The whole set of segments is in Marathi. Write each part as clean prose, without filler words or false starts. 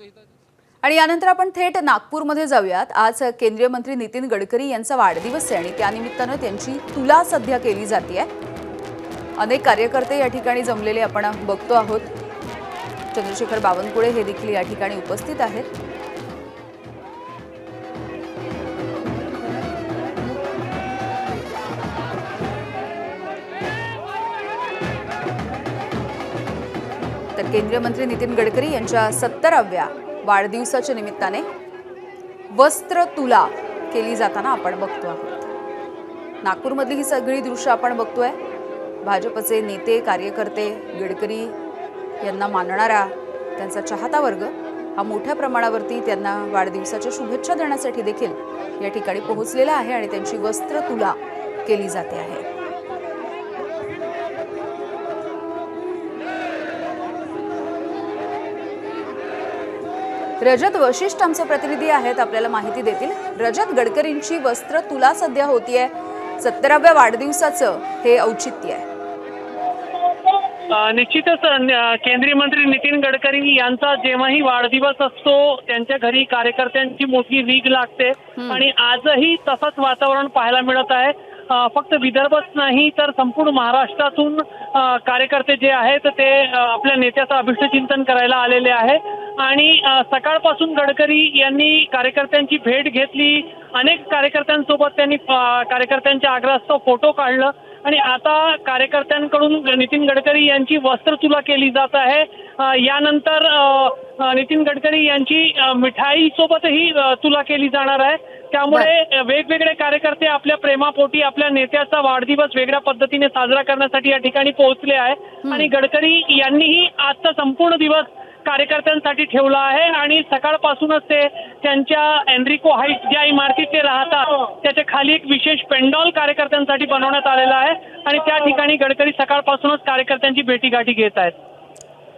आणि यानंतर आपण थेट नागपूरमध्ये जाऊयात। आज केंद्रीय मंत्री नितीन गडकरी यांचा वाढदिवस आहे आणि त्यानिमित्ताने त्यांची तुला सध्या केली जाते। अनेक कार्यकर्ते या ठिकाणी जमलेले आपण बघतो आहोत। चंद्रशेखर बावनकुळे हे देखील या ठिकाणी उपस्थित आहेत। तर केंद्रीय मंत्री नितीन गडकरी यांच्या 70व्या वाढदिवसाच्या निमित्ताने वस्त्र तुला केली जाताना आपण बघतो आहोत। नागपूरमधली ही सगळी दृश्य आपण बघतोय। भाजपचे नेते कार्यकर्ते गडकरी यांना मानणारा त्यांचा चाहता वर्ग हा मोठ्या प्रमाणावरती त्यांना वाढदिवसाच्या शुभेच्छा देण्यासाठी देखील या ठिकाणी पोहोचलेला आहे आणि त्यांची वस्त्र तुला केली जाते आहे। रजत वशिष्ठ आमचे प्रतिनिधी आहेत, आपल्याला माहिती देतील। रजत, गडकरींची वस्त्र तुला सध्या होतीये, 70व्या वाढदिवसाचं हे औचित्य आहे। निश्चितच केंद्रीय मंत्री नितीन गडकरी यांचा जेव्हाही वाढदिवस असतो त्यांच्या घरी कार्यकर्त्यांची मोठी रीघ लागते आणि आजही तसंच वातावरण पाहायला मिळत आहे। फक्त विदर्भच नाही तर संपूर्ण महाराष्ट्रातून कार्यकर्ते जे आहेत ते आपल्या नेत्याचं अभिष्टचिंतन करायला आलेले आहे आणि सकाळपासून गडकरी यांनी कार्यकर्त्यांची भेट घेतली। अनेक कार्यकर्त्यांसोबत त्यांनी कार्यकर्त्यांच्या आग्रहास्तव फोटो काढलं आणि आता कार्यकर्त्यांकडून नितीन गडकरी यांची वस्त्र तुला केली जात आहे। यानंतर नितीन गडकरी यांची मिठाई सोबतही तुला केली जाणार आहे। त्यामुळे वेगवेगळे कार्यकर्ते आपल्या प्रेमापोटी आपल्या नेत्याचा वाढदिवस वेगळ्या पद्धतीने साजरा करण्यासाठी या ठिकाणी पोहोचले आहे आणि गडकरी यांनीही आजचा संपूर्ण दिवस कार्यकर्त्यांसाठी ठेवला आहे आणि सकाळपासूनच ते त्यांच्या एनरिको हाईट्स ज्या इमारतीत ते राहतात त्याच्या खाली एक विशेष पेंडॉल कार्यकर्त्यांसाठी बनवण्यात आलेला आहे आणि त्या ठिकाणी गडकरी सकाळपासूनच कार्यकर्त्यांची भेटीगाठी घेत आहेत।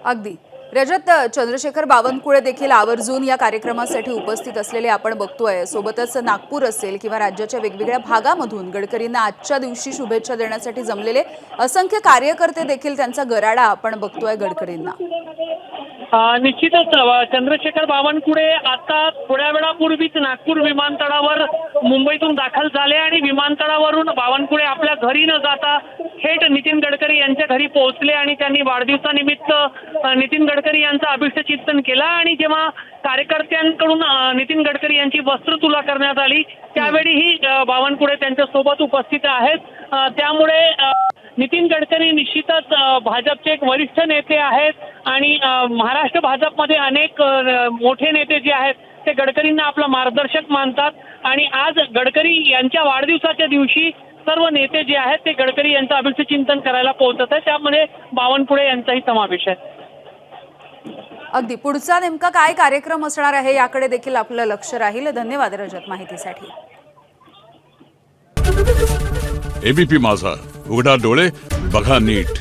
अगदी रजत, चंद्रशेखर बावनकुळे देखील आवर्जून या कार्यक्रमासाठी उपस्थित असलेले आपण बघतोय। सोबतच नागपूर असेल किंवा राज्याच्या वेगवेगळ्या भागामधून गडकरींना आजच्या दिवशी शुभेच्छा देण्यासाठी जमलेले असंख्य कार्यकर्ते देखील त्यांचा गराडा आपण बघतोय गडकरींना। निश्चितच चंद्रशेखर बावनकुळे आता थोड्या वेळापूर्वीच नागपूर विमानतळावर मुंबईतून दाखल झाले आणि विमानतळावरून बावनकुळे आपल्या घरी न जाता थेट नितीन गडकरी यांच्या घरी पोहोचले आणि त्यांनी वाढदिवसानिमित्त नितीन गडकरी यांचं अभिष्टचिंतन केलं आणि जेव्हा कार्यकर्त्यांकडून नितीन गडकरी यांची वस्त्र तुला करण्यात आली त्यावेळीही बावनकुळे त्यांच्या सोबत उपस्थित आहेत। त्यामुळे नितीन गडकरी निश्चितच भाजपचे एक वरिष्ठ नेते आहेत आणि महाराष्ट्र भाजपमध्ये अनेक मोठे नेते जे आहेत ते गडकरींना आपला मार्गदर्शक मानतात आणि आज गडकरी यांच्या वाढदिवसाच्या दिवशी सर्व नेते जे आहेत ते गडकरी यांचं अभिष्टचिंतन करायला पोहोचत आहे। त्यामध्ये बावनकुळे यांचाही समावेश आहे। अगदी पुढचा नेमका काय कार्यक्रम असणार आहे याकडे देखील आपलं लक्ष राहील। धन्यवाद रजत माहितीसाठी। एबीपी माझा, उघडा डोळे बघा नीट।